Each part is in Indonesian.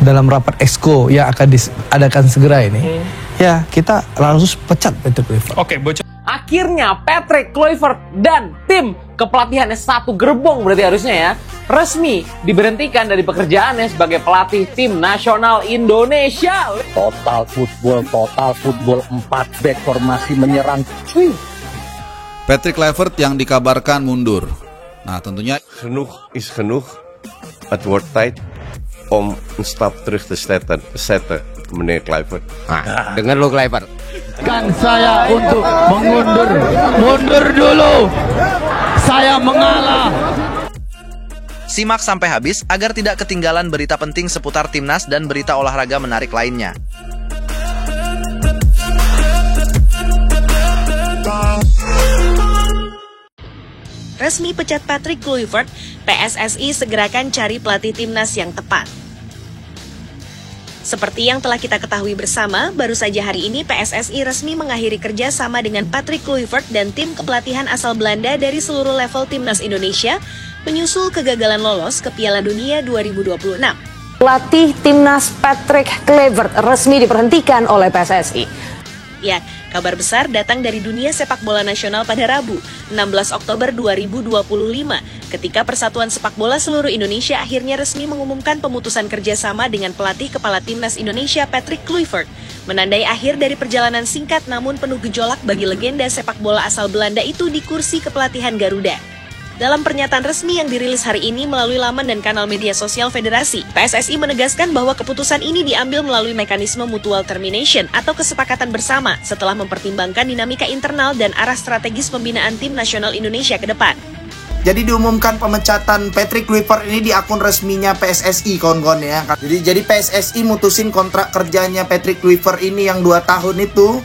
dalam rapat Exco yang akan diadakan segera ini, ya kita langsung pecat Patrick Kluivert. Oke, bocor. Akhirnya Patrick Kluivert dan tim kepelatihannya satu gerbong berarti harusnya ya, resmi diberhentikan dari pekerjaannya sebagai pelatih tim nasional Indonesia. Total football 4 back formasi menyerang. Patrick Kluivert yang dikabarkan mundur. Nah, tentunya Genoeg is genoeg. Het wordt tijd om een stap terug te zetten, meneer Kluivert. Nah, dengar lo Kluivert. Kan saya untuk mundur dulu. Saya mengalah. Simak sampai habis agar tidak ketinggalan berita penting seputar timnas dan berita olahraga menarik lainnya. Resmi pecat Patrick Kluivert, PSSI segerakan cari pelatih timnas yang tepat. Seperti yang telah kita ketahui bersama, baru saja hari ini PSSI resmi mengakhiri kerja sama dengan Patrick Kluivert dan tim kepelatihan asal Belanda dari seluruh level timnas Indonesia, menyusul kegagalan lolos ke Piala Dunia 2026. Pelatih timnas Patrick Kluivert resmi diberhentikan oleh PSSI. Ya, kabar besar datang dari dunia sepak bola nasional pada Rabu, 16 Oktober 2025, ketika Persatuan Sepak Bola Seluruh Indonesia akhirnya resmi mengumumkan pemutusan kerjasama dengan pelatih kepala timnas Indonesia Patrick Kluivert, menandai akhir dari perjalanan singkat namun penuh gejolak bagi legenda sepak bola asal Belanda itu di kursi kepelatihan Garuda. Dalam pernyataan resmi yang dirilis hari ini melalui laman dan kanal media sosial Federasi, PSSI menegaskan bahwa keputusan ini diambil melalui mekanisme mutual termination atau kesepakatan bersama setelah mempertimbangkan dinamika internal dan arah strategis pembinaan tim nasional Indonesia ke depan. Jadi diumumkan pemecatan Patrick Kluivert ini di akun resminya PSSI, kawan-kawan ya. Jadi PSSI mutusin kontrak kerjanya Patrick Kluivert ini yang 2 tahun itu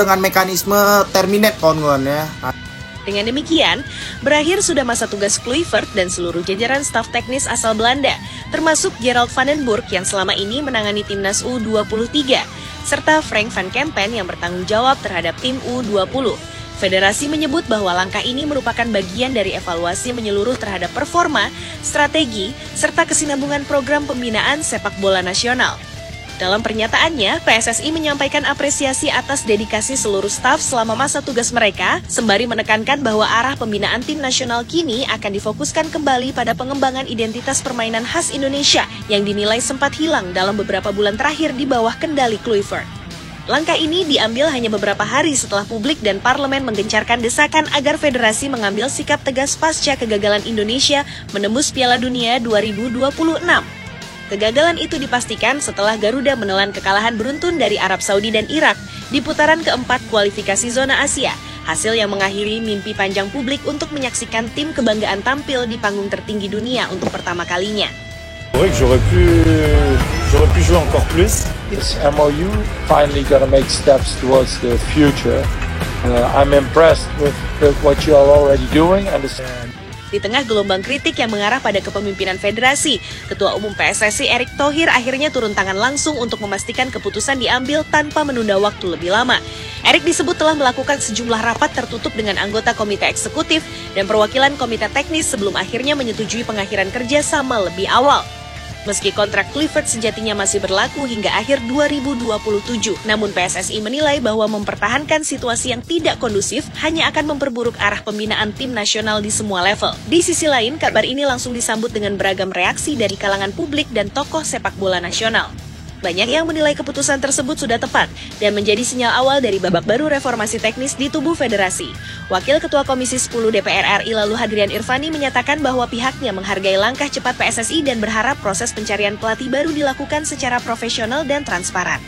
dengan mekanisme terminate, kawan-kawan ya. Dengan demikian, berakhir sudah masa tugas Kluivert dan seluruh jajaran staf teknis asal Belanda, termasuk Gerald van den Burg yang selama ini menangani timnas U23, serta Frank van Kempen yang bertanggung jawab terhadap tim U20. Federasi menyebut bahwa langkah ini merupakan bagian dari evaluasi menyeluruh terhadap performa, strategi, serta kesinambungan program pembinaan sepak bola nasional. Dalam pernyataannya, PSSI menyampaikan apresiasi atas dedikasi seluruh staf selama masa tugas mereka, sembari menekankan bahwa arah pembinaan tim nasional kini akan difokuskan kembali pada pengembangan identitas permainan khas Indonesia yang dinilai sempat hilang dalam beberapa bulan terakhir di bawah kendali Kluivert. Langkah ini diambil hanya beberapa hari setelah publik dan parlemen menggencarkan desakan agar federasi mengambil sikap tegas pasca kegagalan Indonesia menembus Piala Dunia 2026. Kegagalan itu dipastikan setelah Garuda menelan kekalahan beruntun dari Arab Saudi dan Irak di putaran keempat kualifikasi zona Asia, hasil yang mengakhiri mimpi panjang publik untuk menyaksikan tim kebanggaan tampil di panggung tertinggi dunia untuk pertama kalinya. J'aurais pu jouer encore plus. This MOU finally gonna make steps towards the future. I'm impressed with what you are already doing and Di tengah gelombang kritik yang mengarah pada kepemimpinan federasi, Ketua Umum PSSI Erick Thohir akhirnya turun tangan langsung untuk memastikan keputusan diambil tanpa menunda waktu lebih lama. Erick disebut telah melakukan sejumlah rapat tertutup dengan anggota komite eksekutif dan perwakilan komite teknis sebelum akhirnya menyetujui pengakhiran kerja sama lebih awal. Meski kontrak Kluivert sejatinya masih berlaku hingga akhir 2027, namun PSSI menilai bahwa mempertahankan situasi yang tidak kondusif hanya akan memperburuk arah pembinaan tim nasional di semua level. Di sisi lain, kabar ini langsung disambut dengan beragam reaksi dari kalangan publik dan tokoh sepak bola nasional. Banyak yang menilai keputusan tersebut sudah tepat dan menjadi sinyal awal dari babak baru reformasi teknis di tubuh federasi. Wakil Ketua Komisi 10 DPR RI lalu Hadrian Irvani menyatakan bahwa pihaknya menghargai langkah cepat PSSI dan berharap proses pencarian pelatih baru dilakukan secara profesional dan transparan.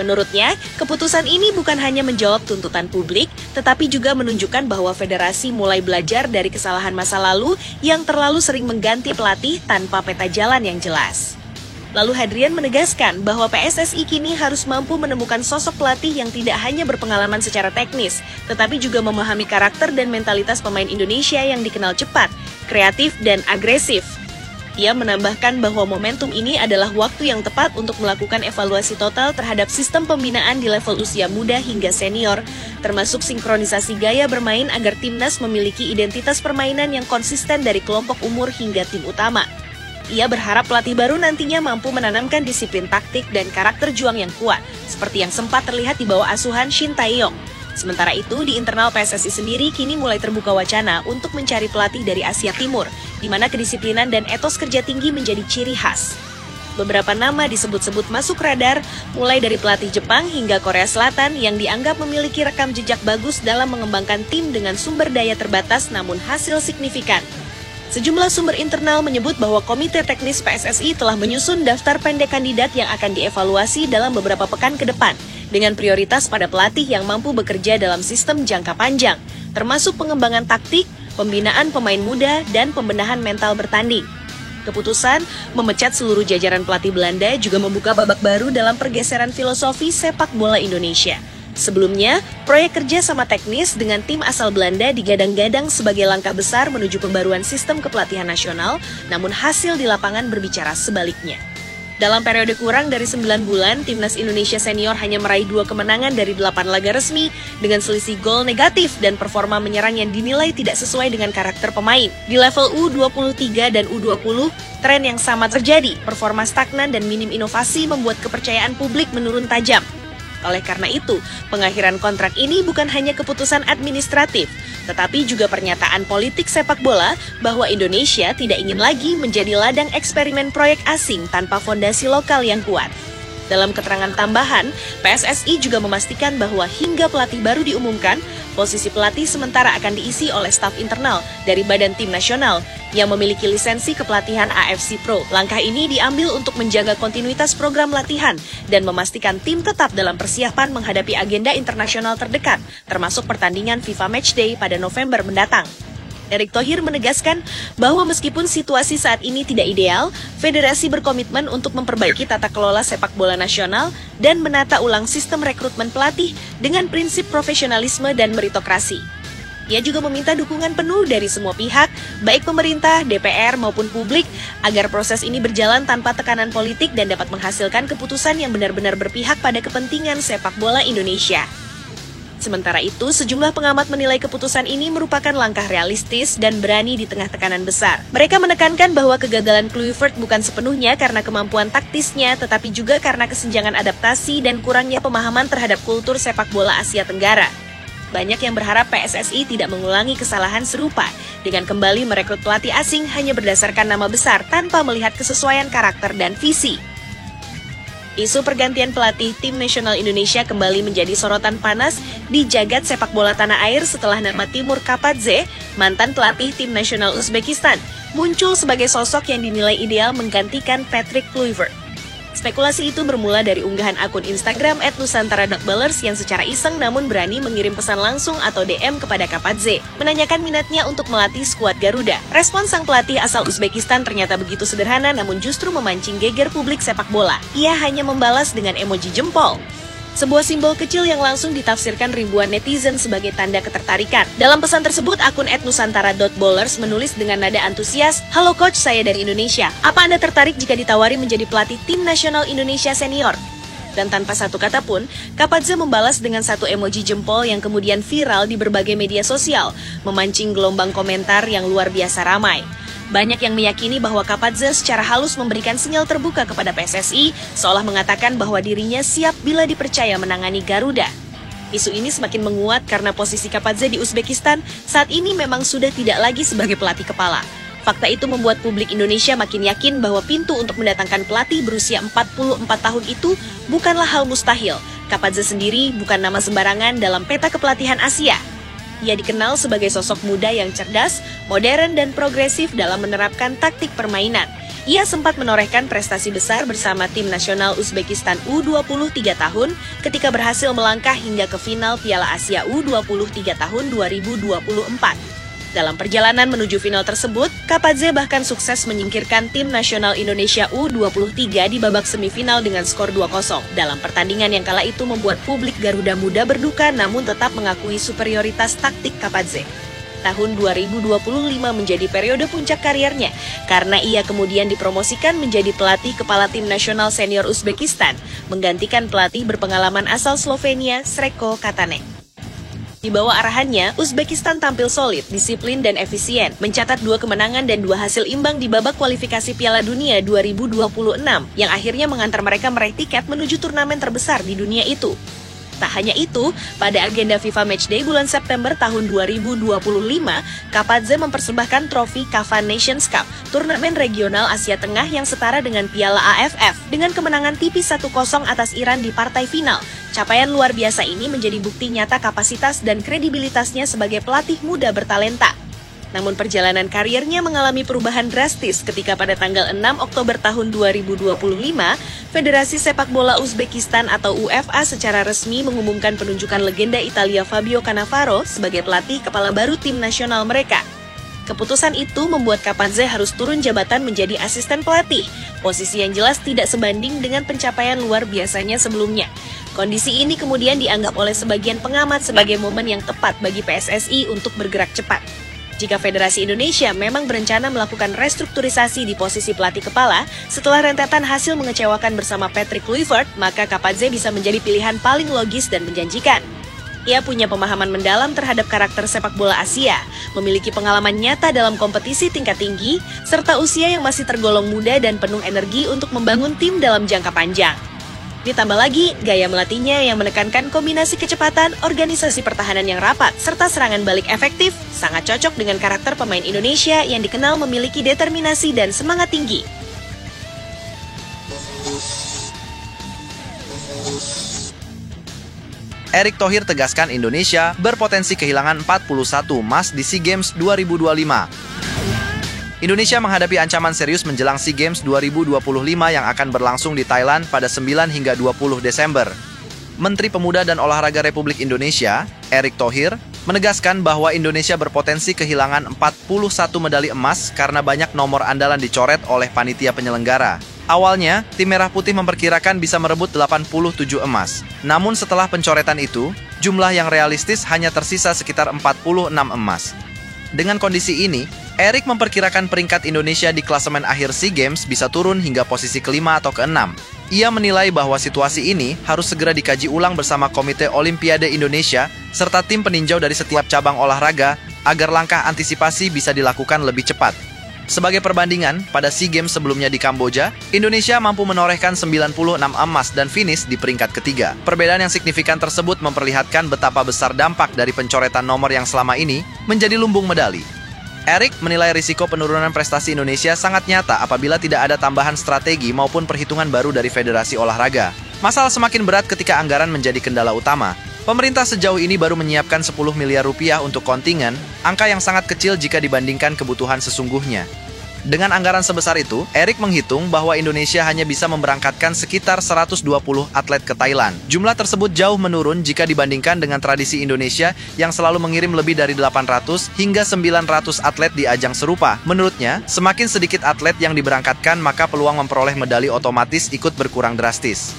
Menurutnya, keputusan ini bukan hanya menjawab tuntutan publik, tetapi juga menunjukkan bahwa federasi mulai belajar dari kesalahan masa lalu yang terlalu sering mengganti pelatih tanpa peta jalan yang jelas. Lalu Hadrian menegaskan bahwa PSSI kini harus mampu menemukan sosok pelatih yang tidak hanya berpengalaman secara teknis, tetapi juga memahami karakter dan mentalitas pemain Indonesia yang dikenal cepat, kreatif, dan agresif. Ia menambahkan bahwa momentum ini adalah waktu yang tepat untuk melakukan evaluasi total terhadap sistem pembinaan di level usia muda hingga senior, termasuk sinkronisasi gaya bermain agar timnas memiliki identitas permainan yang konsisten dari kelompok umur hingga tim utama. Ia berharap pelatih baru nantinya mampu menanamkan disiplin taktik dan karakter juang yang kuat, seperti yang sempat terlihat di bawah asuhan Shin Tae-yong. Sementara itu, di internal PSSI sendiri kini mulai terbuka wacana untuk mencari pelatih dari Asia Timur, di mana kedisiplinan dan etos kerja tinggi menjadi ciri khas. Beberapa nama disebut-sebut masuk radar, mulai dari pelatih Jepang hingga Korea Selatan yang dianggap memiliki rekam jejak bagus dalam mengembangkan tim dengan sumber daya terbatas namun hasil signifikan. Sejumlah sumber internal menyebut bahwa Komite Teknis PSSI telah menyusun daftar pendek kandidat yang akan dievaluasi dalam beberapa pekan ke depan, dengan prioritas pada pelatih yang mampu bekerja dalam sistem jangka panjang, termasuk pengembangan taktik, pembinaan pemain muda, dan pembenahan mental bertanding. Keputusan memecat seluruh jajaran pelatih Belanda juga membuka babak baru dalam pergeseran filosofi sepak bola Indonesia. Sebelumnya, proyek kerja sama teknis dengan tim asal Belanda digadang-gadang sebagai langkah besar menuju pembaruan sistem kepelatihan nasional, namun hasil di lapangan berbicara sebaliknya. Dalam periode kurang dari 9 bulan, Timnas Indonesia Senior hanya meraih 2 kemenangan dari 8 laga resmi dengan selisih gol negatif dan performa menyerang yang dinilai tidak sesuai dengan karakter pemain. Di level U23 dan U20, tren yang sama terjadi, performa stagnan dan minim inovasi membuat kepercayaan publik menurun tajam. Oleh karena itu, pengakhiran kontrak ini bukan hanya keputusan administratif, tetapi juga pernyataan politik sepak bola bahwa Indonesia tidak ingin lagi menjadi ladang eksperimen proyek asing tanpa fondasi lokal yang kuat. Dalam keterangan tambahan, PSSI juga memastikan bahwa hingga pelatih baru diumumkan, posisi pelatih sementara akan diisi oleh staf internal dari Badan Tim Nasional yang memiliki lisensi kepelatihan AFC Pro. Langkah ini diambil untuk menjaga kontinuitas program latihan dan memastikan tim tetap dalam persiapan menghadapi agenda internasional terdekat, termasuk pertandingan FIFA Matchday pada November mendatang. Erick Thohir menegaskan bahwa meskipun situasi saat ini tidak ideal, federasi berkomitmen untuk memperbaiki tata kelola sepak bola nasional dan menata ulang sistem rekrutmen pelatih dengan prinsip profesionalisme dan meritokrasi. Ia juga meminta dukungan penuh dari semua pihak, baik pemerintah, DPR maupun publik, agar proses ini berjalan tanpa tekanan politik dan dapat menghasilkan keputusan yang benar-benar berpihak pada kepentingan sepak bola Indonesia. Sementara itu, sejumlah pengamat menilai keputusan ini merupakan langkah realistis dan berani di tengah tekanan besar. Mereka menekankan bahwa kegagalan Kluivert bukan sepenuhnya karena kemampuan taktisnya, tetapi juga karena kesenjangan adaptasi dan kurangnya pemahaman terhadap kultur sepak bola Asia Tenggara. Banyak yang berharap PSSI tidak mengulangi kesalahan serupa dengan kembali merekrut pelatih asing hanya berdasarkan nama besar tanpa melihat kesesuaian karakter dan visi. Isu pergantian pelatih Tim Nasional Indonesia kembali menjadi sorotan panas di jagat sepak bola tanah air setelah nama Timur Kapadze, mantan pelatih Tim Nasional Uzbekistan, muncul sebagai sosok yang dinilai ideal menggantikan Patrick Kluivert. Spekulasi itu bermula dari unggahan akun Instagram @nusantara.ballers yang secara iseng namun berani mengirim pesan langsung atau DM kepada Kapadze, menanyakan minatnya untuk melatih skuad Garuda. Respon sang pelatih asal Uzbekistan ternyata begitu sederhana namun justru memancing geger publik sepak bola. Ia hanya membalas dengan emoji jempol. Sebuah simbol kecil yang langsung ditafsirkan ribuan netizen sebagai tanda ketertarikan. Dalam pesan tersebut, akun @nusantara.ballers menulis dengan nada antusias, "Halo coach, saya dari Indonesia. Apa Anda tertarik jika ditawari menjadi pelatih Tim Nasional Indonesia Senior?" Dan tanpa satu kata pun, Kapadze membalas dengan satu emoji jempol yang kemudian viral di berbagai media sosial, memancing gelombang komentar yang luar biasa ramai. Banyak yang meyakini bahwa Kapadze secara halus memberikan sinyal terbuka kepada PSSI, seolah mengatakan bahwa dirinya siap bila dipercaya menangani Garuda. Isu ini semakin menguat karena posisi Kapadze di Uzbekistan saat ini memang sudah tidak lagi sebagai pelatih kepala. Fakta itu membuat publik Indonesia makin yakin bahwa pintu untuk mendatangkan pelatih berusia 44 tahun itu bukanlah hal mustahil. Kapadze sendiri bukan nama sembarangan dalam peta kepelatihan Asia. Ia dikenal sebagai sosok muda yang cerdas, modern, dan progresif dalam menerapkan taktik permainan. Ia sempat menorehkan prestasi besar bersama Tim Nasional Uzbekistan U23 tahun ketika berhasil melangkah hingga ke final Piala Asia U23 tahun 2024. Dalam perjalanan menuju final tersebut, Kapadze bahkan sukses menyingkirkan Tim Nasional Indonesia U23 di babak semifinal dengan skor 2-0. Dalam pertandingan yang kala itu membuat publik Garuda Muda berduka namun tetap mengakui superioritas taktik Kapadze. Tahun 2025 menjadi periode puncak karirnya karena ia kemudian dipromosikan menjadi pelatih kepala Tim Nasional Senior Uzbekistan, menggantikan pelatih berpengalaman asal Slovenia, Sreko Katanek. Di bawah arahannya, Uzbekistan tampil solid, disiplin, dan efisien, mencatat 2 kemenangan dan 2 hasil imbang di babak kualifikasi Piala Dunia 2026, yang akhirnya mengantar mereka meraih tiket menuju turnamen terbesar di dunia itu. Tak hanya itu, pada agenda FIFA Matchday bulan September tahun 2025, Kapadze mempersembahkan trofi KAFA Nations Cup, turnamen regional Asia Tengah yang setara dengan Piala AFF, dengan kemenangan tipis 1-0 atas Iran di partai final. Capaian luar biasa ini menjadi bukti nyata kapasitas dan kredibilitasnya sebagai pelatih muda bertalenta. Namun perjalanan karirnya mengalami perubahan drastis ketika pada tanggal 6 Oktober tahun 2025, Federasi Sepak Bola Uzbekistan atau UEFA secara resmi mengumumkan penunjukan legenda Italia Fabio Cannavaro sebagai pelatih kepala baru tim nasional mereka. Keputusan itu membuat Kapadze harus turun jabatan menjadi asisten pelatih, posisi yang jelas tidak sebanding dengan pencapaian luar biasanya sebelumnya. Kondisi ini kemudian dianggap oleh sebagian pengamat sebagai momen yang tepat bagi PSSI untuk bergerak cepat. Jika Federasi Indonesia memang berencana melakukan restrukturisasi di posisi pelatih kepala, setelah rentetan hasil mengecewakan bersama Patrick Kluivert, maka Kapadze bisa menjadi pilihan paling logis dan menjanjikan. Ia punya pemahaman mendalam terhadap karakter sepak bola Asia, memiliki pengalaman nyata dalam kompetisi tingkat tinggi, serta usia yang masih tergolong muda dan penuh energi untuk membangun tim dalam jangka panjang. Ditambah lagi, gaya melatihnya yang menekankan kombinasi kecepatan, organisasi pertahanan yang rapat, serta serangan balik efektif, sangat cocok dengan karakter pemain Indonesia yang dikenal memiliki determinasi dan semangat tinggi. Erick Thohir tegaskan Indonesia berpotensi kehilangan 41 emas di SEA Games 2025. Indonesia menghadapi ancaman serius menjelang SEA Games 2025 yang akan berlangsung di Thailand pada 9 hingga 20 Desember. Menteri Pemuda dan Olahraga Republik Indonesia, Erick Thohir, menegaskan bahwa Indonesia berpotensi kehilangan 41 medali emas karena banyak nomor andalan dicoret oleh panitia penyelenggara. Awalnya, tim Merah Putih memperkirakan bisa merebut 87 emas. Namun setelah pencoretan itu, jumlah yang realistis hanya tersisa sekitar 46 emas. Dengan kondisi ini, Erick memperkirakan peringkat Indonesia di klasemen akhir SEA Games bisa turun hingga posisi ke-5 atau ke-6. Ia menilai bahwa situasi ini harus segera dikaji ulang bersama Komite Olimpiade Indonesia serta tim peninjau dari setiap cabang olahraga agar langkah antisipasi bisa dilakukan lebih cepat. Sebagai perbandingan, pada SEA Games sebelumnya di Kamboja, Indonesia mampu menorehkan 96 emas dan finish di peringkat ketiga. Perbedaan yang signifikan tersebut memperlihatkan betapa besar dampak dari pencoretan nomor yang selama ini menjadi lumbung medali. Erick menilai risiko penurunan prestasi Indonesia sangat nyata apabila tidak ada tambahan strategi maupun perhitungan baru dari Federasi Olahraga. Masalah semakin berat ketika anggaran menjadi kendala utama. Pemerintah sejauh ini baru menyiapkan 10 miliar rupiah untuk kontingen, angka yang sangat kecil jika dibandingkan kebutuhan sesungguhnya. Dengan anggaran sebesar itu, Erick menghitung bahwa Indonesia hanya bisa memberangkatkan sekitar 120 atlet ke Thailand. Jumlah tersebut jauh menurun jika dibandingkan dengan tradisi Indonesia yang selalu mengirim lebih dari 800 hingga 900 atlet di ajang serupa. Menurutnya, semakin sedikit atlet yang diberangkatkan maka peluang memperoleh medali otomatis ikut berkurang drastis.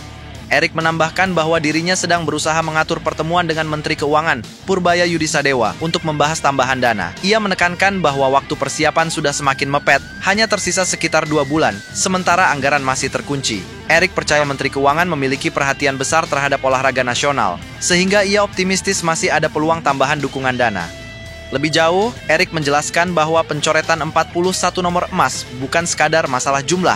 Erick menambahkan bahwa dirinya sedang berusaha mengatur pertemuan dengan Menteri Keuangan, Purbaya Yudisadewa, untuk membahas tambahan dana. Ia menekankan bahwa waktu persiapan sudah semakin mepet, hanya tersisa sekitar 2 bulan, sementara anggaran masih terkunci. Erick percaya Menteri Keuangan memiliki perhatian besar terhadap olahraga nasional, sehingga ia optimistis masih ada peluang tambahan dukungan dana. Lebih jauh, Erick menjelaskan bahwa pencoretan 41 nomor emas bukan sekadar masalah jumlah.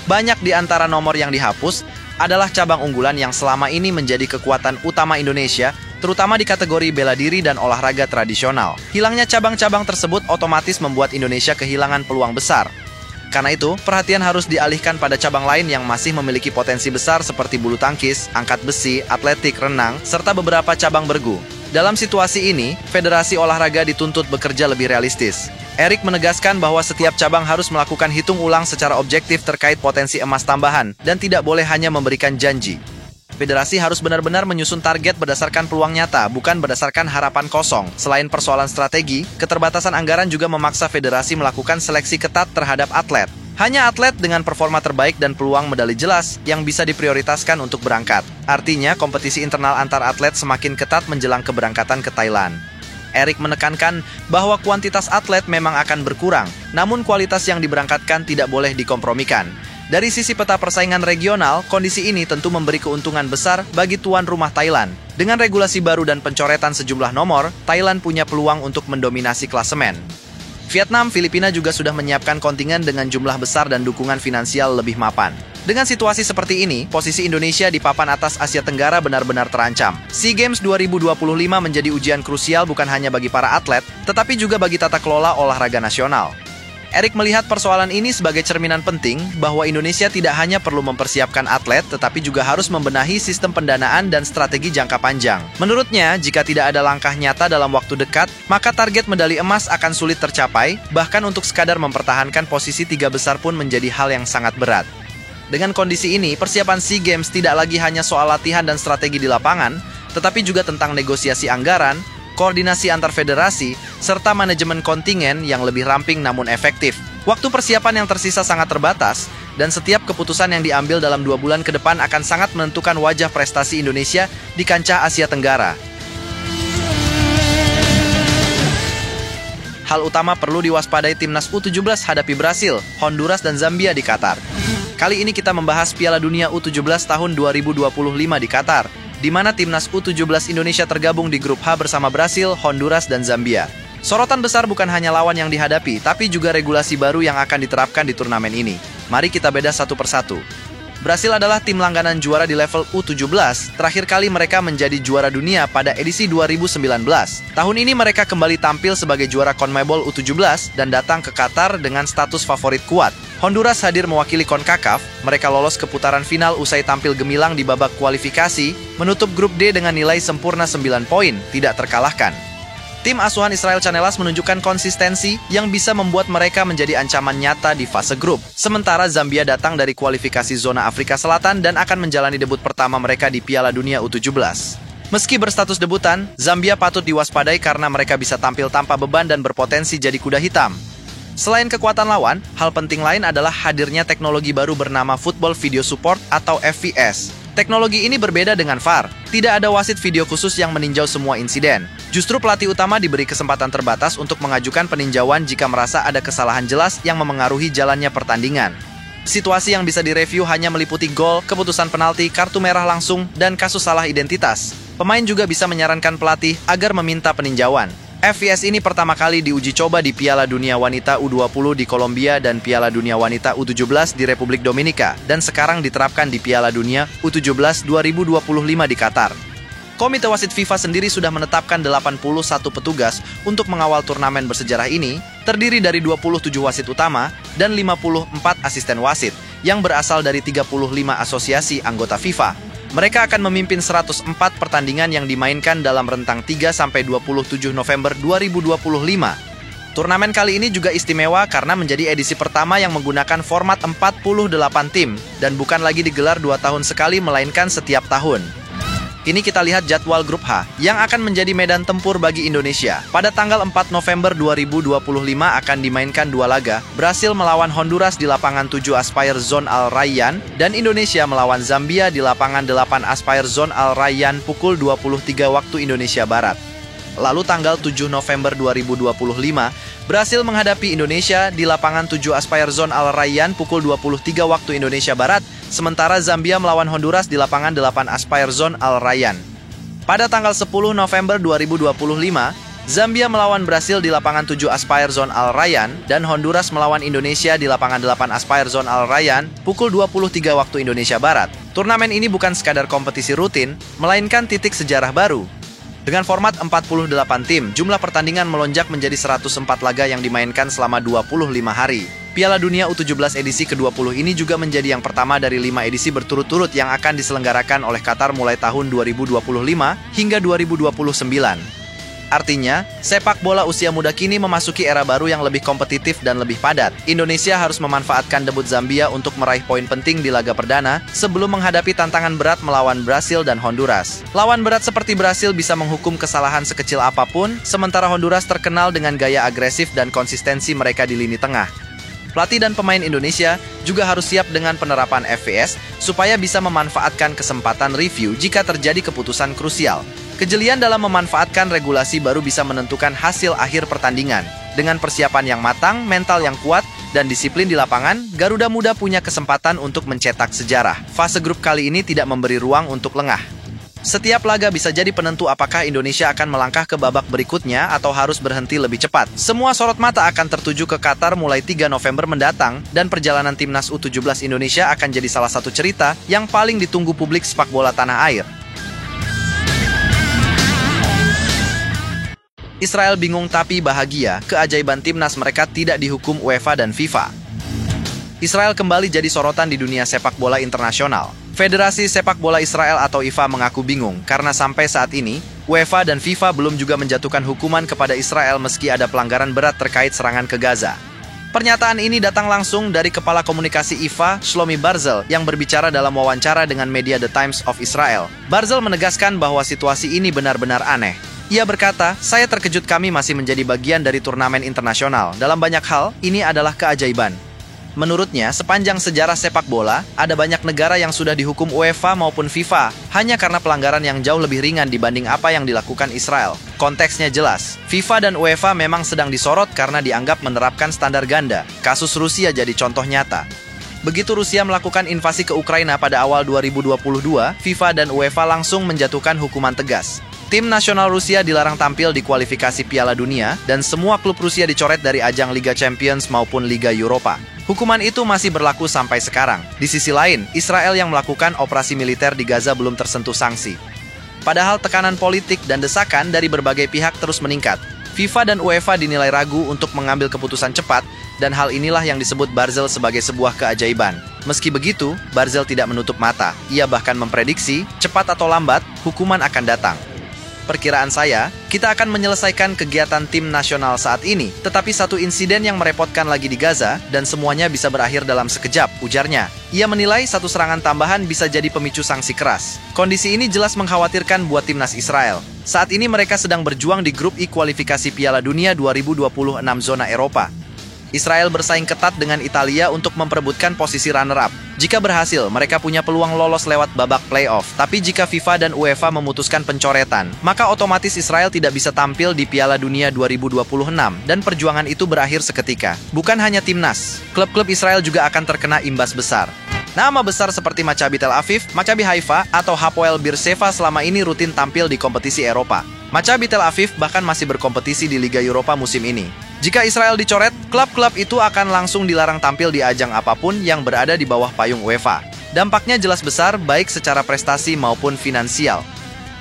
Banyak di antara nomor yang dihapus adalah cabang unggulan yang selama ini menjadi kekuatan utama Indonesia, terutama di kategori bela diri dan olahraga tradisional. Hilangnya cabang-cabang tersebut otomatis membuat Indonesia kehilangan peluang besar. Karena itu, perhatian harus dialihkan pada cabang lain yang masih memiliki potensi besar seperti bulu tangkis, angkat besi, atletik, renang, serta beberapa cabang bergu. Dalam situasi ini, Federasi Olahraga dituntut bekerja lebih realistis. Erick menegaskan bahwa setiap cabang harus melakukan hitung ulang secara objektif terkait potensi emas tambahan dan tidak boleh hanya memberikan janji. Federasi harus benar-benar menyusun target berdasarkan peluang nyata, bukan berdasarkan harapan kosong. Selain persoalan strategi, keterbatasan anggaran juga memaksa federasi melakukan seleksi ketat terhadap atlet. Hanya atlet dengan performa terbaik dan peluang medali jelas yang bisa diprioritaskan untuk berangkat. Artinya, kompetisi internal antar atlet semakin ketat menjelang keberangkatan ke Thailand. Erick menekankan bahwa kuantitas atlet memang akan berkurang, namun kualitas yang diberangkatkan tidak boleh dikompromikan. Dari sisi peta persaingan regional, kondisi ini tentu memberi keuntungan besar bagi tuan rumah Thailand. Dengan regulasi baru dan pencoretan sejumlah nomor, Thailand punya peluang untuk mendominasi klasemen. Vietnam, Filipina juga sudah menyiapkan kontingen dengan jumlah besar dan dukungan finansial lebih mapan. Dengan situasi seperti ini, posisi Indonesia di papan atas Asia Tenggara benar-benar terancam. SEA Games 2025 menjadi ujian krusial bukan hanya bagi para atlet, tetapi juga bagi tata kelola olahraga nasional. Erick melihat persoalan ini sebagai cerminan penting bahwa Indonesia tidak hanya perlu mempersiapkan atlet, tetapi juga harus membenahi sistem pendanaan dan strategi jangka panjang. Menurutnya, jika tidak ada langkah nyata dalam waktu dekat, maka target medali emas akan sulit tercapai, bahkan untuk sekadar mempertahankan posisi 3 besar pun menjadi hal yang sangat berat. Dengan kondisi ini, persiapan SEA Games tidak lagi hanya soal latihan dan strategi di lapangan, tetapi juga tentang negosiasi anggaran, koordinasi antar federasi, serta manajemen kontingen yang lebih ramping namun efektif. Waktu persiapan yang tersisa sangat terbatas, dan setiap keputusan yang diambil dalam 2 bulan ke depan akan sangat menentukan wajah prestasi Indonesia di kancah Asia Tenggara. Hal utama perlu diwaspadai timnas U17 hadapi Brasil, Honduras, dan Zambia di Qatar. Kali ini kita membahas Piala Dunia U17 tahun 2025 di Qatar, di mana timnas U17 Indonesia tergabung di grup H bersama Brasil, Honduras, dan Zambia. Sorotan besar bukan hanya lawan yang dihadapi, tapi juga regulasi baru yang akan diterapkan di turnamen ini. Mari kita bedah satu persatu. Brasil adalah tim langganan juara di level U17, terakhir kali mereka menjadi juara dunia pada edisi 2019. Tahun ini mereka kembali tampil sebagai juara CONMEBOL U17 dan datang ke Qatar dengan status favorit kuat. Honduras hadir mewakili CONCACAF, mereka lolos ke putaran final usai tampil gemilang di babak kualifikasi, menutup grup D dengan nilai sempurna 9 poin, tidak terkalahkan. Tim asuhan Israel Chanelas menunjukkan konsistensi yang bisa membuat mereka menjadi ancaman nyata di fase grup. Sementara Zambia datang dari kualifikasi zona Afrika Selatan dan akan menjalani debut pertama mereka di Piala Dunia U17. Meski berstatus debutan, Zambia patut diwaspadai karena mereka bisa tampil tanpa beban dan berpotensi jadi kuda hitam. Selain kekuatan lawan, hal penting lain adalah hadirnya teknologi baru bernama Football Video Support atau FVS. Teknologi ini berbeda dengan VAR. Tidak ada wasit video khusus yang meninjau semua insiden. Justru pelatih utama diberi kesempatan terbatas untuk mengajukan peninjauan jika merasa ada kesalahan jelas yang memengaruhi jalannya pertandingan. Situasi yang bisa direview hanya meliputi gol, keputusan penalti, kartu merah langsung, dan kasus salah identitas. Pemain juga bisa menyarankan pelatih agar meminta peninjauan. FVS ini pertama kali diuji coba di Piala Dunia Wanita U20 di Kolombia dan Piala Dunia Wanita U17 di Republik Dominika, dan sekarang diterapkan di Piala Dunia U17 2025 di Qatar. Komite Wasit FIFA sendiri sudah menetapkan 81 petugas untuk mengawal turnamen bersejarah ini, terdiri dari 27 wasit utama dan 54 asisten wasit, yang berasal dari 35 asosiasi anggota FIFA. Mereka akan memimpin 104 pertandingan yang dimainkan dalam rentang 3-27 November 2025. Turnamen kali ini juga istimewa karena menjadi edisi pertama yang menggunakan format 48 tim dan bukan lagi digelar 2 tahun sekali melainkan setiap tahun. Kini kita lihat jadwal grup H yang akan menjadi medan tempur bagi Indonesia. Pada tanggal 4 November 2025 akan dimainkan 2 laga, Brasil melawan Honduras di lapangan 7 Aspire Zone Al Rayyan dan Indonesia melawan Zambia di lapangan 8 Aspire Zone Al Rayyan pukul 23 waktu Indonesia Barat. Lalu tanggal 7 November 2025, Brasil menghadapi Indonesia di lapangan 7 Aspire Zone Al Rayyan pukul 23 waktu Indonesia Barat, sementara Zambia melawan Honduras di lapangan 8 Aspire Zone Al Rayyan. Pada tanggal 10 November 2025, Zambia melawan Brasil di lapangan 7 Aspire Zone Al Rayyan dan Honduras melawan Indonesia di lapangan 8 Aspire Zone Al Rayyan pukul 23 waktu Indonesia Barat. Turnamen ini bukan sekadar kompetisi rutin, melainkan titik sejarah baru. Dengan format 48 tim, jumlah pertandingan melonjak menjadi 104 laga yang dimainkan selama 25 hari. Piala Dunia U17 edisi ke-20 ini juga menjadi yang pertama dari 5 edisi berturut-turut yang akan diselenggarakan oleh Qatar mulai tahun 2025 hingga 2029. Artinya, sepak bola usia muda kini memasuki era baru yang lebih kompetitif dan lebih padat. Indonesia harus memanfaatkan debut Zambia untuk meraih poin penting di laga perdana sebelum menghadapi tantangan berat melawan Brasil dan Honduras. Lawan berat seperti Brasil bisa menghukum kesalahan sekecil apapun, sementara Honduras terkenal dengan gaya agresif dan konsistensi mereka di lini tengah. Pelatih dan pemain Indonesia juga harus siap dengan penerapan FVS supaya bisa memanfaatkan kesempatan review jika terjadi keputusan krusial. Kejelian dalam memanfaatkan regulasi baru bisa menentukan hasil akhir pertandingan. Dengan persiapan yang matang, mental yang kuat, dan disiplin di lapangan, Garuda Muda punya kesempatan untuk mencetak sejarah. Fase grup kali ini tidak memberi ruang untuk lengah. Setiap laga bisa jadi penentu apakah Indonesia akan melangkah ke babak berikutnya atau harus berhenti lebih cepat. Semua sorot mata akan tertuju ke Qatar mulai 3 November mendatang, dan perjalanan timnas U17 Indonesia akan jadi salah satu cerita yang paling ditunggu publik sepak bola tanah air. Israel bingung tapi bahagia, keajaiban timnas mereka tidak dihukum UEFA dan FIFA. Israel kembali jadi sorotan di dunia sepak bola internasional. Federasi Sepak Bola Israel atau IFA mengaku bingung karena sampai saat ini, UEFA dan FIFA belum juga menjatuhkan hukuman kepada Israel meski ada pelanggaran berat terkait serangan ke Gaza. Pernyataan ini datang langsung dari Kepala Komunikasi IFA, Shlomi Barzel, yang berbicara dalam wawancara dengan media The Times of Israel. Barzel menegaskan bahwa situasi ini benar-benar aneh. Ia berkata, "Saya terkejut kami masih menjadi bagian dari turnamen internasional. Dalam banyak hal, ini adalah keajaiban." Menurutnya, sepanjang sejarah sepak bola, ada banyak negara yang sudah dihukum UEFA maupun FIFA, hanya karena pelanggaran yang jauh lebih ringan dibanding apa yang dilakukan Israel. Konteksnya jelas, FIFA dan UEFA memang sedang disorot karena dianggap menerapkan standar ganda. Kasus Rusia jadi contoh nyata. Begitu Rusia melakukan invasi ke Ukraina pada awal 2022, FIFA dan UEFA langsung menjatuhkan hukuman tegas. Tim nasional Rusia dilarang tampil di kualifikasi Piala Dunia, dan semua klub Rusia dicoret dari ajang Liga Champions maupun Liga Eropa. Hukuman itu masih berlaku sampai sekarang. Di sisi lain, Israel yang melakukan operasi militer di Gaza belum tersentuh sanksi. Padahal tekanan politik dan desakan dari berbagai pihak terus meningkat. FIFA dan UEFA dinilai ragu untuk mengambil keputusan cepat, dan hal inilah yang disebut Barzel sebagai sebuah keajaiban. Meski begitu, Barzel tidak menutup mata. Ia bahkan memprediksi, cepat atau lambat, hukuman akan datang. Perkiraan saya, kita akan menyelesaikan kegiatan tim nasional saat ini, tetapi satu insiden yang merepotkan lagi di Gaza, dan semuanya bisa berakhir dalam sekejap, ujarnya. Ia menilai satu serangan tambahan bisa jadi pemicu sanksi keras. Kondisi ini jelas mengkhawatirkan buat timnas Israel. Saat ini mereka sedang berjuang di grup I kualifikasi Piala Dunia 2026 zona Eropa. Israel bersaing ketat dengan Italia untuk memperebutkan posisi runner-up. Jika berhasil, mereka punya peluang lolos lewat babak playoff. Tapi jika FIFA dan UEFA memutuskan pencoretan, maka otomatis Israel tidak bisa tampil di Piala Dunia 2026, dan perjuangan itu berakhir seketika. Bukan hanya timnas, klub-klub Israel juga akan terkena imbas besar. Nama besar seperti Maccabi Tel Aviv, Maccabi Haifa, atau Hapoel Beersheva selama ini rutin tampil di kompetisi Eropa. Maccabi Tel Aviv bahkan masih berkompetisi di Liga Eropa musim ini. Jika Israel dicoret, klub-klub itu akan langsung dilarang tampil di ajang apapun yang berada di bawah payung UEFA. Dampaknya jelas besar baik secara prestasi maupun finansial.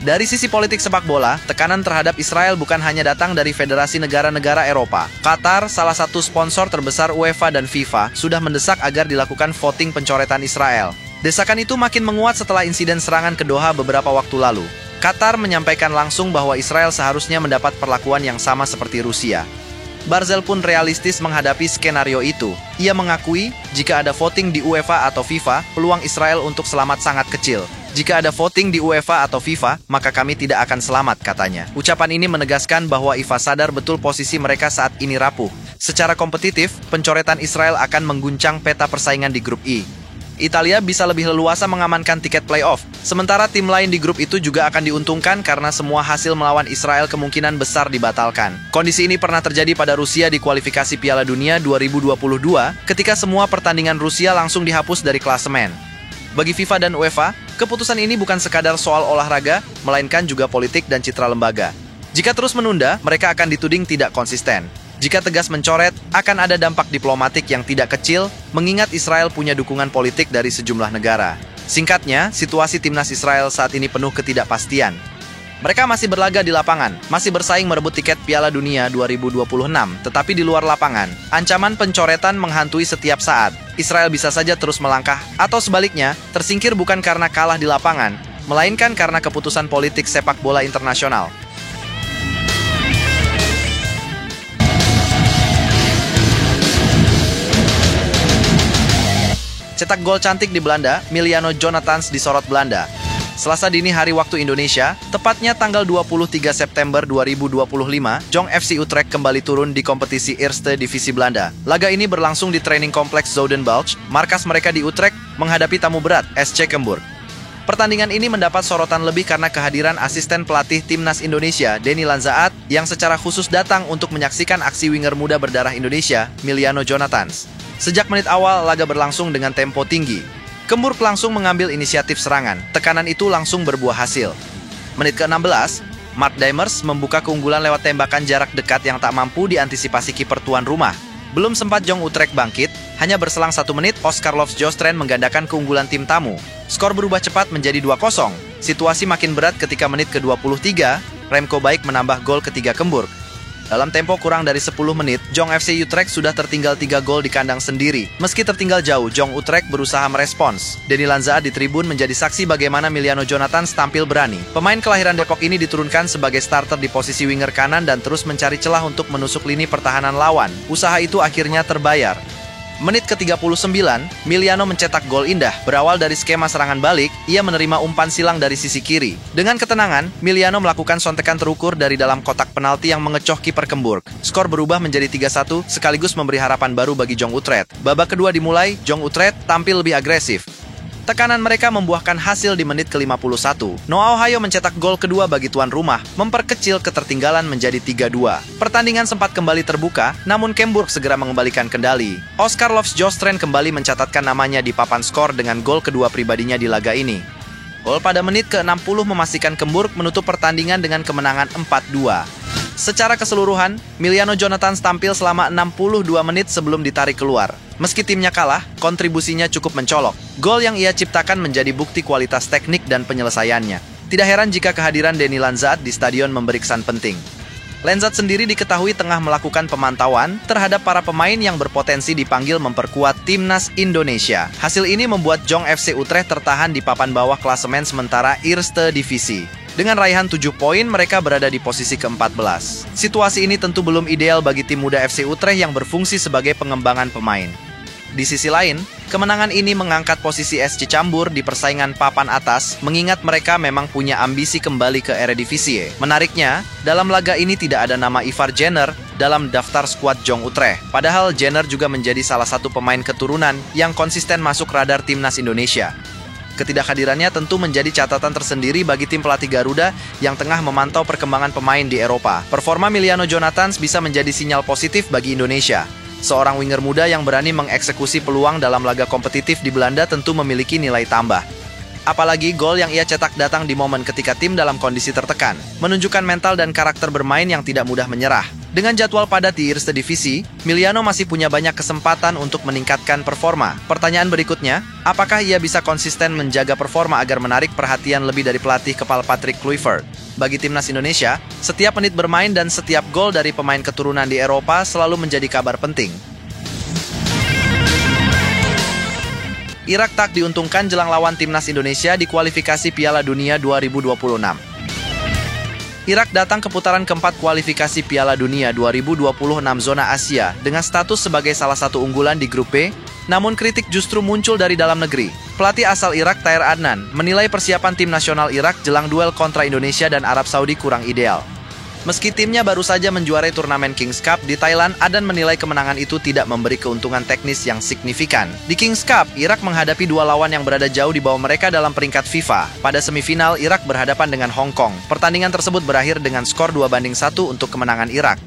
Dari sisi politik sepak bola, tekanan terhadap Israel bukan hanya datang dari federasi negara-negara Eropa. Qatar, salah satu sponsor terbesar UEFA dan FIFA, sudah mendesak agar dilakukan voting pencoretan Israel. Desakan itu makin menguat setelah insiden serangan ke Doha beberapa waktu lalu. Qatar menyampaikan langsung bahwa Israel seharusnya mendapat perlakuan yang sama seperti Rusia. Barzel pun realistis menghadapi skenario itu. Ia mengakui, jika ada voting di UEFA atau FIFA, peluang Israel untuk selamat sangat kecil. Jika ada voting di UEFA atau FIFA, maka kami tidak akan selamat, katanya. Ucapan ini menegaskan bahwa IFA sadar betul posisi mereka saat ini rapuh. Secara kompetitif, pencoretan Israel akan mengguncang peta persaingan di grup I. Italia bisa lebih leluasa mengamankan tiket playoff, sementara tim lain di grup itu juga akan diuntungkan karena semua hasil melawan Israel kemungkinan besar dibatalkan. Kondisi ini pernah terjadi pada Rusia di kualifikasi Piala Dunia 2022, ketika semua pertandingan Rusia langsung dihapus dari klasemen. Bagi FIFA dan UEFA, keputusan ini bukan sekadar soal olahraga, melainkan juga politik dan citra lembaga. Jika terus menunda, mereka akan dituding tidak konsisten. Jika tegas mencoret, akan ada dampak diplomatik yang tidak kecil, mengingat Israel punya dukungan politik dari sejumlah negara. Singkatnya, situasi timnas Israel saat ini penuh ketidakpastian. Mereka masih berlaga di lapangan, masih bersaing merebut tiket Piala Dunia 2026, tetapi di luar lapangan, ancaman pencoretan menghantui setiap saat. Israel bisa saja terus melangkah, atau sebaliknya, tersingkir bukan karena kalah di lapangan, melainkan karena keputusan politik sepak bola internasional. Cetak gol cantik di Belanda, Miliano Jonathans disorot Belanda. Selasa dini hari waktu Indonesia, tepatnya tanggal 23 September 2025, Jong FC Utrecht kembali turun di kompetisi Eerste Divisi Belanda. Laga ini berlangsung di training kompleks Zoudenbalch, markas mereka di Utrecht, menghadapi tamu berat, SC Cambuur. Pertandingan ini mendapat sorotan lebih karena kehadiran asisten pelatih Timnas Indonesia, Denny Lanzaat, yang secara khusus datang untuk menyaksikan aksi winger muda berdarah Indonesia, Miliano Jonathans. Sejak menit awal, laga berlangsung dengan tempo tinggi. Kemburg langsung mengambil inisiatif serangan. Tekanan itu langsung berbuah hasil. Menit ke-16, Mart Diemers membuka keunggulan lewat tembakan jarak dekat yang tak mampu diantisipasi kiper tuan rumah. Belum sempat Jong Utrecht bangkit, hanya berselang 1 menit, Oscar Lofsjostren menggandakan keunggulan tim tamu. Skor berubah cepat menjadi 2-0. Situasi makin berat ketika menit ke-23, Remco Baik menambah gol ketiga Kemburg. Dalam tempo kurang dari 10 menit, Jong FC Utrecht sudah tertinggal 3 gol di kandang sendiri. Meski tertinggal jauh, Jong Utrecht berusaha merespons. Denny Lanzaat di tribun menjadi saksi bagaimana Miliano Jonathans tampil berani. Pemain kelahiran Depok ini diturunkan sebagai starter di posisi winger kanan dan terus mencari celah untuk menusuk lini pertahanan lawan. Usaha itu akhirnya terbayar. Menit ke-39, Miliano mencetak gol indah. Berawal dari skema serangan balik, ia menerima umpan silang dari sisi kiri. Dengan ketenangan, Miliano melakukan sontekan terukur dari dalam kotak penalti yang mengecoh kiper Kemburg. Skor berubah menjadi 3-1, sekaligus memberi harapan baru bagi Jong Utrecht. Babak kedua dimulai, Jong Utrecht tampil lebih agresif. Tekanan mereka membuahkan hasil di menit ke-51. Noah Ohayo mencetak gol kedua bagi tuan rumah, memperkecil ketertinggalan menjadi 3-2. Pertandingan sempat kembali terbuka, namun Kemburg segera mengembalikan kendali. Oscar Lofsjostren kembali mencatatkan namanya di papan skor dengan gol kedua pribadinya di laga ini. Gol pada menit ke-60 memastikan Kemburg menutup pertandingan dengan kemenangan 4-2. Secara keseluruhan, Miliano Jonathans tampil selama 62 menit sebelum ditarik keluar. Meski timnya kalah, kontribusinya cukup mencolok. Gol yang ia ciptakan menjadi bukti kualitas teknik dan penyelesaiannya. Tidak heran jika kehadiran Denny Lanzaat di stadion memberi kesan penting. Lanzaat sendiri diketahui tengah melakukan pemantauan terhadap para pemain yang berpotensi dipanggil memperkuat Timnas Indonesia. Hasil ini membuat Jong FC Utrecht tertahan di papan bawah klasemen sementara Eerste Divisi. Dengan raihan 7 poin, mereka berada di posisi ke-14. Situasi ini tentu belum ideal bagi tim muda FC Utrecht yang berfungsi sebagai pengembangan pemain. Di sisi lain, kemenangan ini mengangkat posisi SC Cambuur di persaingan papan atas, mengingat mereka memang punya ambisi kembali ke Eredivisie. Menariknya, dalam laga ini tidak ada nama Ivar Jenner dalam daftar skuad Jong Utrecht. Padahal Jenner juga menjadi salah satu pemain keturunan yang konsisten masuk radar Timnas Indonesia. Ketidakhadirannya tentu menjadi catatan tersendiri bagi tim pelatih Garuda yang tengah memantau perkembangan pemain di Eropa. Performa Miliano Jonathans bisa menjadi sinyal positif bagi Indonesia. Seorang winger muda yang berani mengeksekusi peluang dalam laga kompetitif di Belanda tentu memiliki nilai tambah. Apalagi gol yang ia cetak datang di momen ketika tim dalam kondisi tertekan, menunjukkan mental dan karakter bermain yang tidak mudah menyerah. Dengan jadwal padat di Eerste Divisi, Miliano masih punya banyak kesempatan untuk meningkatkan performa. Pertanyaan berikutnya, apakah ia bisa konsisten menjaga performa agar menarik perhatian lebih dari pelatih kepala Patrick Kluivert? Bagi Timnas Indonesia, setiap menit bermain dan setiap gol dari pemain keturunan di Eropa selalu menjadi kabar penting. Irak tak diuntungkan jelang lawan Timnas Indonesia di kualifikasi Piala Dunia 2026. Irak datang ke putaran keempat kualifikasi Piala Dunia 2026 zona Asia dengan status sebagai salah satu unggulan di grup B, namun kritik justru muncul dari dalam negeri. Pelatih asal Irak Tahir Adnan menilai persiapan tim nasional Irak jelang duel kontra Indonesia dan Arab Saudi kurang ideal. Meski timnya baru saja menjuarai turnamen Kings Cup di Thailand, Adnan menilai kemenangan itu tidak memberi keuntungan teknis yang signifikan. Di Kings Cup, Irak menghadapi dua lawan yang berada jauh di bawah mereka dalam peringkat FIFA. Pada semifinal, Irak berhadapan dengan Hong Kong. Pertandingan tersebut berakhir dengan skor 2-1 untuk kemenangan Irak.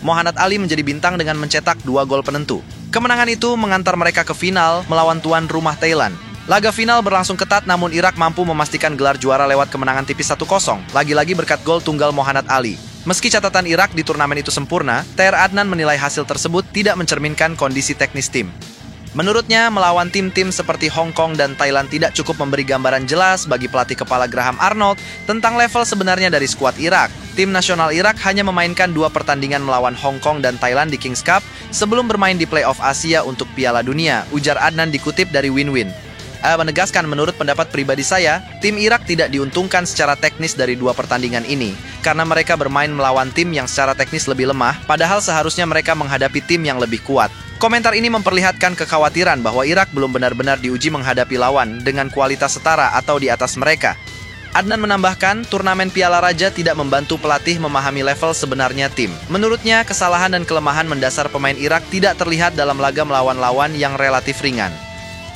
Mohanad Ali menjadi bintang dengan mencetak 2 gol penentu. Kemenangan itu mengantar mereka ke final melawan tuan rumah Thailand. Laga final berlangsung ketat namun Irak mampu memastikan gelar juara lewat kemenangan tipis 1-0, lagi-lagi berkat gol tunggal Mohanad Ali. Meski catatan Irak di turnamen itu sempurna, Tahir Adnan menilai hasil tersebut tidak mencerminkan kondisi teknis tim. Menurutnya, melawan tim-tim seperti Hong Kong dan Thailand tidak cukup memberi gambaran jelas bagi pelatih kepala Graham Arnold tentang level sebenarnya dari skuad Irak. Tim nasional Irak hanya memainkan 2 pertandingan melawan Hong Kong dan Thailand di Kings Cup sebelum bermain di playoff Asia untuk Piala Dunia, ujar Adnan dikutip dari Win-Win. Menegaskan menurut pendapat pribadi saya, tim Irak tidak diuntungkan secara teknis dari 2 pertandingan ini, karena mereka bermain melawan tim yang secara teknis lebih lemah, padahal seharusnya mereka menghadapi tim yang lebih kuat. Komentar ini memperlihatkan kekhawatiran bahwa Irak belum benar-benar diuji menghadapi lawan dengan kualitas setara atau di atas mereka. Adnan menambahkan, turnamen Piala Raja tidak membantu pelatih memahami level sebenarnya tim. Menurutnya, kesalahan dan kelemahan mendasar pemain Irak tidak terlihat dalam laga melawan lawan yang relatif ringan.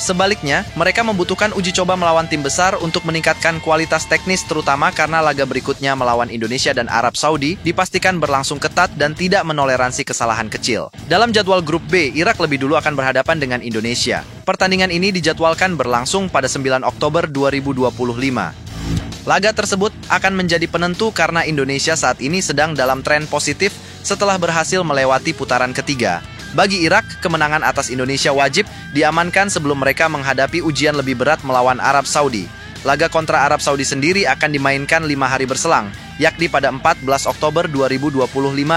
Sebaliknya, mereka membutuhkan uji coba melawan tim besar untuk meningkatkan kualitas teknis, terutama karena laga berikutnya melawan Indonesia dan Arab Saudi dipastikan berlangsung ketat dan tidak menoleransi kesalahan kecil. Dalam jadwal grup B, Irak lebih dulu akan berhadapan dengan Indonesia. Pertandingan ini dijadwalkan berlangsung pada 9 Oktober 2025. Laga tersebut akan menjadi penentu karena Indonesia saat ini sedang dalam tren positif setelah berhasil melewati putaran ketiga. Bagi Irak, kemenangan atas Indonesia wajib diamankan sebelum mereka menghadapi ujian lebih berat melawan Arab Saudi. Laga kontra Arab Saudi sendiri akan dimainkan 5 hari berselang, yakni pada 14 Oktober 2025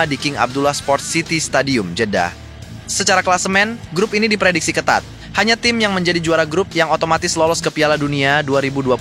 di King Abdullah Sports City Stadium, Jeddah. Secara klasemen, grup ini diprediksi ketat. Hanya tim yang menjadi juara grup yang otomatis lolos ke Piala Dunia 2026.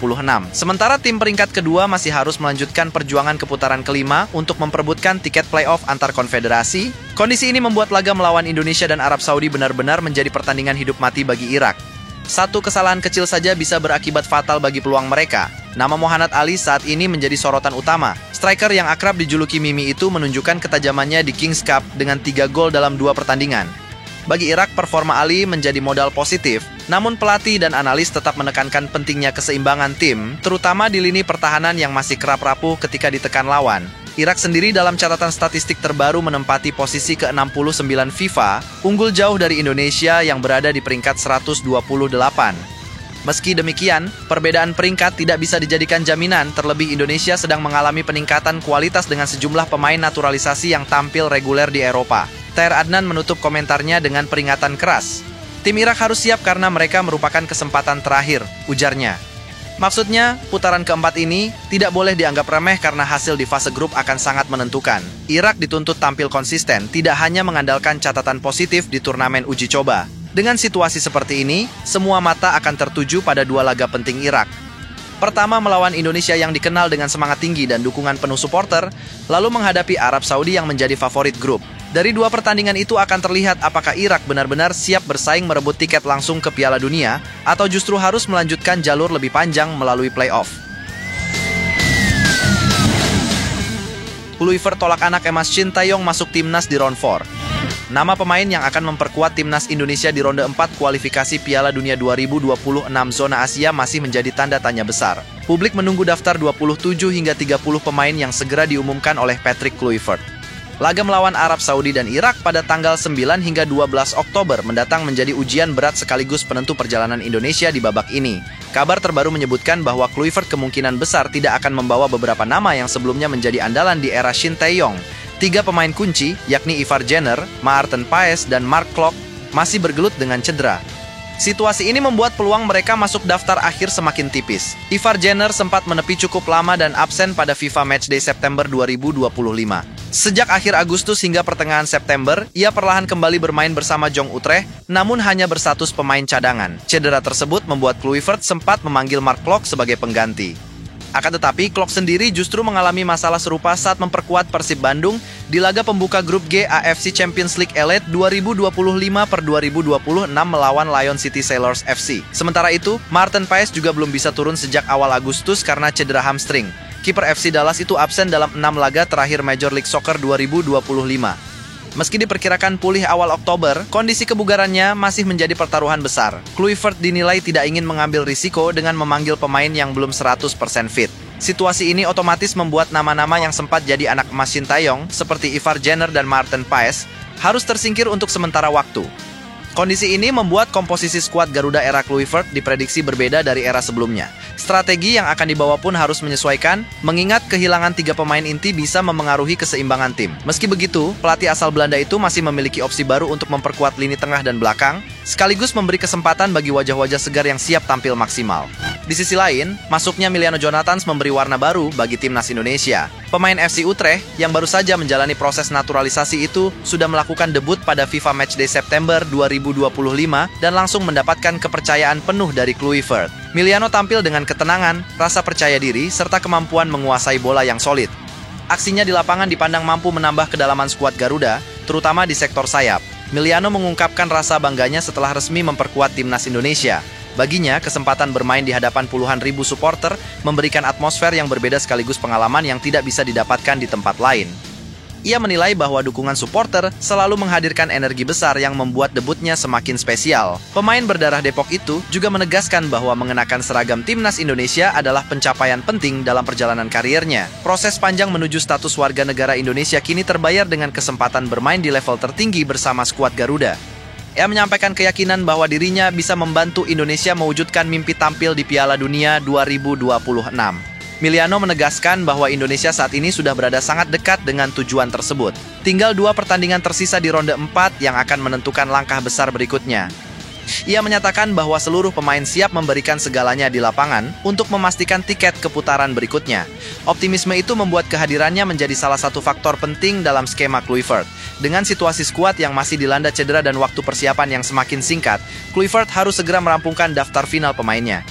Sementara tim peringkat kedua masih harus melanjutkan perjuangan ke putaran kelima untuk memperebutkan tiket playoff antar konfederasi. Kondisi ini membuat laga melawan Indonesia dan Arab Saudi benar-benar menjadi pertandingan hidup mati bagi Irak. Satu kesalahan kecil saja bisa berakibat fatal bagi peluang mereka. Nama Mohanad Ali saat ini menjadi sorotan utama. Striker yang akrab dijuluki Mimi itu menunjukkan ketajamannya di Kings Cup dengan 3 gol dalam 2 pertandingan. Bagi Irak, performa Ali menjadi modal positif, namun pelatih dan analis tetap menekankan pentingnya keseimbangan tim, terutama di lini pertahanan yang masih kerap rapuh ketika ditekan lawan. Irak sendiri dalam catatan statistik terbaru menempati posisi ke-69 FIFA, unggul jauh dari Indonesia yang berada di peringkat 128. Meski demikian, perbedaan peringkat tidak bisa dijadikan jaminan, terlebih Indonesia sedang mengalami peningkatan kualitas dengan sejumlah pemain naturalisasi yang tampil reguler di Eropa. Taher Adnan menutup komentarnya dengan peringatan keras. Tim Irak harus siap karena mereka merupakan kesempatan terakhir, ujarnya. Maksudnya, putaran keempat ini tidak boleh dianggap remeh karena hasil di fase grup akan sangat menentukan. Irak dituntut tampil konsisten, tidak hanya mengandalkan catatan positif di turnamen uji coba. Dengan situasi seperti ini, semua mata akan tertuju pada 2 laga penting Irak. Pertama melawan Indonesia yang dikenal dengan semangat tinggi dan dukungan penuh supporter, lalu menghadapi Arab Saudi yang menjadi favorit grup. Dari 2 pertandingan itu akan terlihat apakah Irak benar-benar siap bersaing merebut tiket langsung ke Piala Dunia, atau justru harus melanjutkan jalur lebih panjang melalui playoff. Kluivert tolak anak emas Shin Tae-yong masuk timnas di round 4. Nama pemain yang akan memperkuat timnas Indonesia di ronde 4 kualifikasi Piala Dunia 2026 zona Asia masih menjadi tanda tanya besar. Publik menunggu daftar 27 hingga 30 pemain yang segera diumumkan oleh Patrick Kluivert. Laga melawan Arab Saudi dan Irak pada tanggal 9 hingga 12 Oktober mendatang menjadi ujian berat sekaligus penentu perjalanan Indonesia di babak ini. Kabar terbaru menyebutkan bahwa Kluivert kemungkinan besar tidak akan membawa beberapa nama yang sebelumnya menjadi andalan di era Shin Tae-yong. 3 pemain kunci, yakni Ivar Jenner, Maarten Paes, dan Mark Klok, masih bergelut dengan cedera. Situasi ini membuat peluang mereka masuk daftar akhir semakin tipis. Ivar Jenner sempat menepi cukup lama dan absen pada FIFA Matchday September 2025. Sejak akhir Agustus hingga pertengahan September, ia perlahan kembali bermain bersama Jong Utrecht, namun hanya berstatus pemain cadangan. Cedera tersebut membuat Kluivert sempat memanggil Mark Klok sebagai pengganti. Akan tetapi, Klok sendiri justru mengalami masalah serupa saat memperkuat Persib Bandung di laga pembuka grup G AFC Champions League Elite 2025/2026 melawan Lyon City Sailors FC. Sementara itu, Maarten Paes juga belum bisa turun sejak awal Agustus karena cedera hamstring. Kiper FC Dallas itu absen dalam 6 laga terakhir Major League Soccer 2025. Meski diperkirakan pulih awal Oktober, kondisi kebugarannya masih menjadi pertaruhan besar. Kluivert dinilai tidak ingin mengambil risiko dengan memanggil pemain yang belum 100% fit. Situasi ini otomatis membuat nama-nama yang sempat jadi anak emas Shin Tae-yong, seperti Ivar Jenner dan Maarten Paes, harus tersingkir untuk sementara waktu. Kondisi ini membuat komposisi skuad Garuda era Kluivert diprediksi berbeda dari era sebelumnya. Strategi yang akan dibawa pun harus menyesuaikan, mengingat kehilangan 3 pemain inti bisa memengaruhi keseimbangan tim. Meski begitu, pelatih asal Belanda itu masih memiliki opsi baru untuk memperkuat lini tengah dan belakang, sekaligus memberi kesempatan bagi wajah-wajah segar yang siap tampil maksimal. Di sisi lain, masuknya Miliano Jonathans memberi warna baru bagi timnas Indonesia. Pemain FC Utrecht yang baru saja menjalani proses naturalisasi itu sudah melakukan debut pada FIFA Matchday September 2025 dan langsung mendapatkan kepercayaan penuh dari Kluivert. Miliano tampil dengan ketenangan, rasa percaya diri, serta kemampuan menguasai bola yang solid. Aksinya di lapangan dipandang mampu menambah kedalaman skuad Garuda, terutama di sektor sayap. Miliano mengungkapkan rasa bangganya setelah resmi memperkuat timnas Indonesia. Baginya, kesempatan bermain di hadapan puluhan ribu supporter memberikan atmosfer yang berbeda sekaligus pengalaman yang tidak bisa didapatkan di tempat lain. Ia menilai bahwa dukungan supporter selalu menghadirkan energi besar yang membuat debutnya semakin spesial. Pemain berdarah Depok itu juga menegaskan bahwa mengenakan seragam timnas Indonesia adalah pencapaian penting dalam perjalanan kariernya. Proses panjang menuju status warga negara Indonesia kini terbayar dengan kesempatan bermain di level tertinggi bersama skuad Garuda. Ia menyampaikan keyakinan bahwa dirinya bisa membantu Indonesia mewujudkan mimpi tampil di Piala Dunia 2026. Miliano menegaskan bahwa Indonesia saat ini sudah berada sangat dekat dengan tujuan tersebut. Tinggal 2 pertandingan tersisa di ronde 4 yang akan menentukan langkah besar berikutnya. Ia menyatakan bahwa seluruh pemain siap memberikan segalanya di lapangan untuk memastikan tiket ke putaran berikutnya. Optimisme itu membuat kehadirannya menjadi salah satu faktor penting dalam skema Kluivert. Dengan situasi skuad yang masih dilanda cedera dan waktu persiapan yang semakin singkat, Kluivert harus segera merampungkan daftar final pemainnya.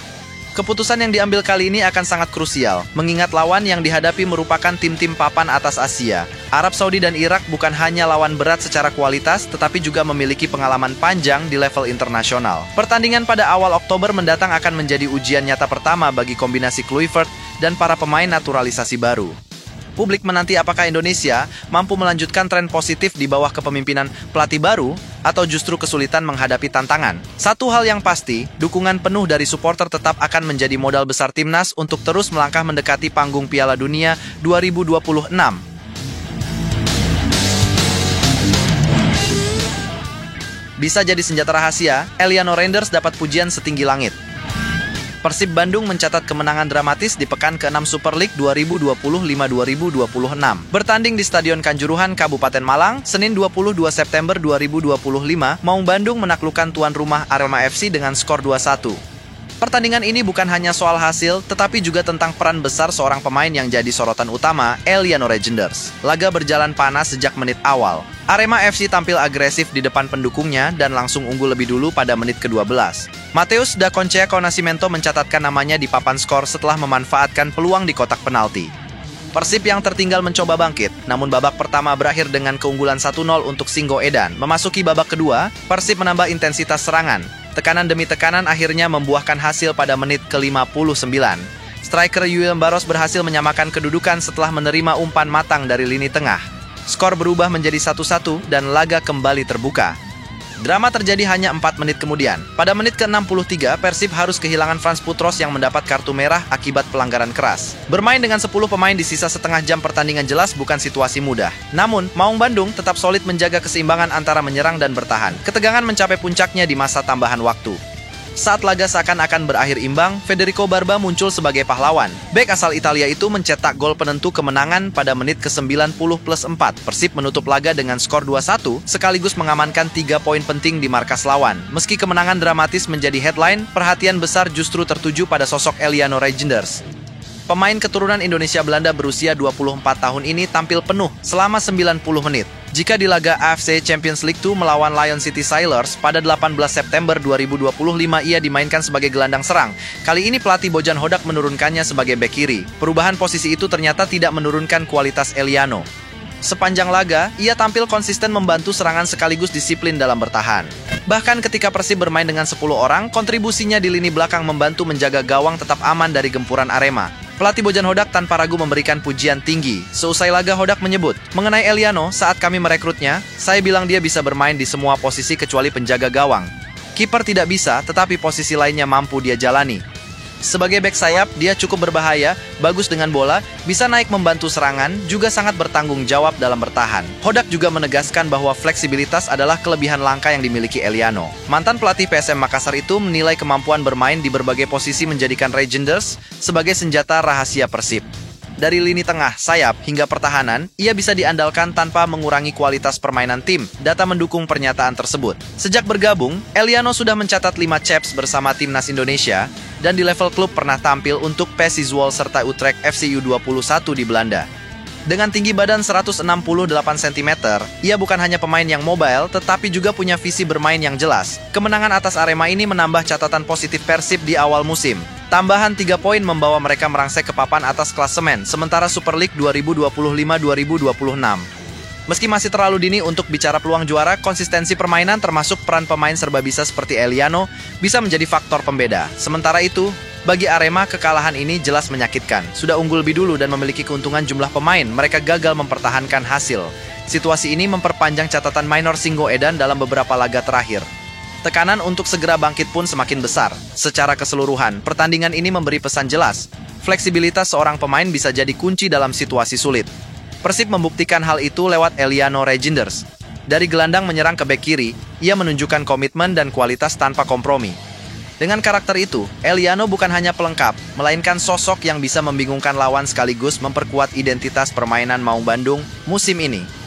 Keputusan yang diambil kali ini akan sangat krusial, mengingat lawan yang dihadapi merupakan tim-tim papan atas Asia. Arab Saudi dan Irak bukan hanya lawan berat secara kualitas, tetapi juga memiliki pengalaman panjang di level internasional. Pertandingan pada awal Oktober mendatang akan menjadi ujian nyata pertama bagi kombinasi Kluivert dan para pemain naturalisasi baru. Publik menanti apakah Indonesia mampu melanjutkan tren positif di bawah kepemimpinan pelatih baru atau justru kesulitan menghadapi tantangan. Satu hal yang pasti, dukungan penuh dari supporter tetap akan menjadi modal besar timnas untuk terus melangkah mendekati panggung Piala Dunia 2026. Bisa jadi senjata rahasia, Eliano Reinders dapat pujian setinggi langit. Persib Bandung mencatat kemenangan dramatis di pekan ke-6 Super League 2025-2026. Bertanding di Stadion Kanjuruhan, Kabupaten Malang, Senin 22 September 2025, Maung Bandung menaklukkan tuan rumah Arema FC dengan skor 2-1. Pertandingan ini bukan hanya soal hasil, tetapi juga tentang peran besar seorang pemain yang jadi sorotan utama, Eliano Reinders. Laga berjalan panas sejak menit awal. Arema FC tampil agresif di depan pendukungnya dan langsung unggul lebih dulu pada menit ke-12. Mateus da Conceição Nascimento mencatatkan namanya di papan skor setelah memanfaatkan peluang di kotak penalti. Persib yang tertinggal mencoba bangkit, namun babak pertama berakhir dengan keunggulan 1-0 untuk Singo Edan. Memasuki babak kedua, Persib menambah intensitas serangan. Tekanan demi tekanan akhirnya membuahkan hasil pada menit ke-59. Striker William Barros berhasil menyamakan kedudukan setelah menerima umpan matang dari lini tengah. Skor berubah menjadi 1-1 dan laga kembali terbuka. Drama terjadi hanya 4 menit kemudian. Pada menit ke-63, Persib harus kehilangan Frans Putros yang mendapat kartu merah akibat pelanggaran keras. Bermain dengan 10 pemain di sisa setengah jam pertandingan jelas bukan situasi mudah. Namun, Maung Bandung tetap solid menjaga keseimbangan antara menyerang dan bertahan. Ketegangan mencapai puncaknya di masa tambahan waktu. Saat laga seakan-akan berakhir imbang, Federico Barba muncul sebagai pahlawan. Bek asal Italia itu mencetak gol penentu kemenangan pada menit ke-90+4. Persib menutup laga dengan skor 2-1, sekaligus mengamankan 3 poin penting di markas lawan. Meski kemenangan dramatis menjadi headline, perhatian besar justru tertuju pada sosok Eliano Reinders. Pemain keturunan Indonesia Belanda berusia 24 tahun ini tampil penuh selama 90 menit. Jika di laga AFC Champions League 2 melawan Lyon City Sailors pada 18 September 2025 ia dimainkan sebagai gelandang serang. Kali ini pelatih Bojan Hodak menurunkannya sebagai bek kiri. Perubahan posisi itu ternyata tidak menurunkan kualitas Eliano. Sepanjang laga, ia tampil konsisten membantu serangan sekaligus disiplin dalam bertahan. Bahkan ketika Persib bermain dengan 10 orang, kontribusinya di lini belakang membantu menjaga gawang tetap aman dari gempuran Arema. Pelatih Bojan Hodak tanpa ragu memberikan pujian tinggi. Seusai laga, Hodak menyebut, mengenai Eliano, saat kami merekrutnya, saya bilang dia bisa bermain di semua posisi kecuali penjaga gawang. Kiper tidak bisa, tetapi posisi lainnya mampu dia jalani. Sebagai bek sayap, dia cukup berbahaya, bagus dengan bola, bisa naik membantu serangan, juga sangat bertanggung jawab dalam bertahan. Hodak juga menegaskan bahwa fleksibilitas adalah kelebihan langka yang dimiliki Eliano. Mantan pelatih PSM Makassar itu menilai kemampuan bermain di berbagai posisi menjadikan Reinders sebagai senjata rahasia Persib. Dari lini tengah, sayap, hingga pertahanan, ia bisa diandalkan tanpa mengurangi kualitas permainan tim. Data mendukung pernyataan tersebut. Sejak bergabung, Eliano sudah mencatat 5 caps bersama timnas Indonesia, dan di level klub pernah tampil untuk PSV Zwolle serta Utrecht FC U21 di Belanda. Dengan tinggi badan 168 cm, ia bukan hanya pemain yang mobile, tetapi juga punya visi bermain yang jelas. Kemenangan atas Arema ini menambah catatan positif Persib di awal musim. Tambahan 3 poin membawa mereka merangsek ke papan atas klasemen, sementara Super League 2025-2026. Meski masih terlalu dini untuk bicara peluang juara, konsistensi permainan termasuk peran pemain serba bisa seperti Eliano bisa menjadi faktor pembeda. Sementara itu, Bagi Arema, kekalahan ini jelas menyakitkan. Sudah unggul lebih dulu dan memiliki keuntungan jumlah pemain, mereka gagal mempertahankan hasil. Situasi ini memperpanjang catatan minor Singo Edan dalam beberapa laga terakhir. Tekanan untuk segera bangkit pun semakin besar. Secara keseluruhan, pertandingan ini memberi pesan jelas. Fleksibilitas seorang pemain bisa jadi kunci dalam situasi sulit. Persib membuktikan hal itu lewat Eliano Reijnders. Dari gelandang menyerang ke bek kiri, ia menunjukkan komitmen dan kualitas tanpa kompromi. Dengan karakter itu, Eliano bukan hanya pelengkap, melainkan sosok yang bisa membingungkan lawan sekaligus memperkuat identitas permainan Maung Bandung musim ini.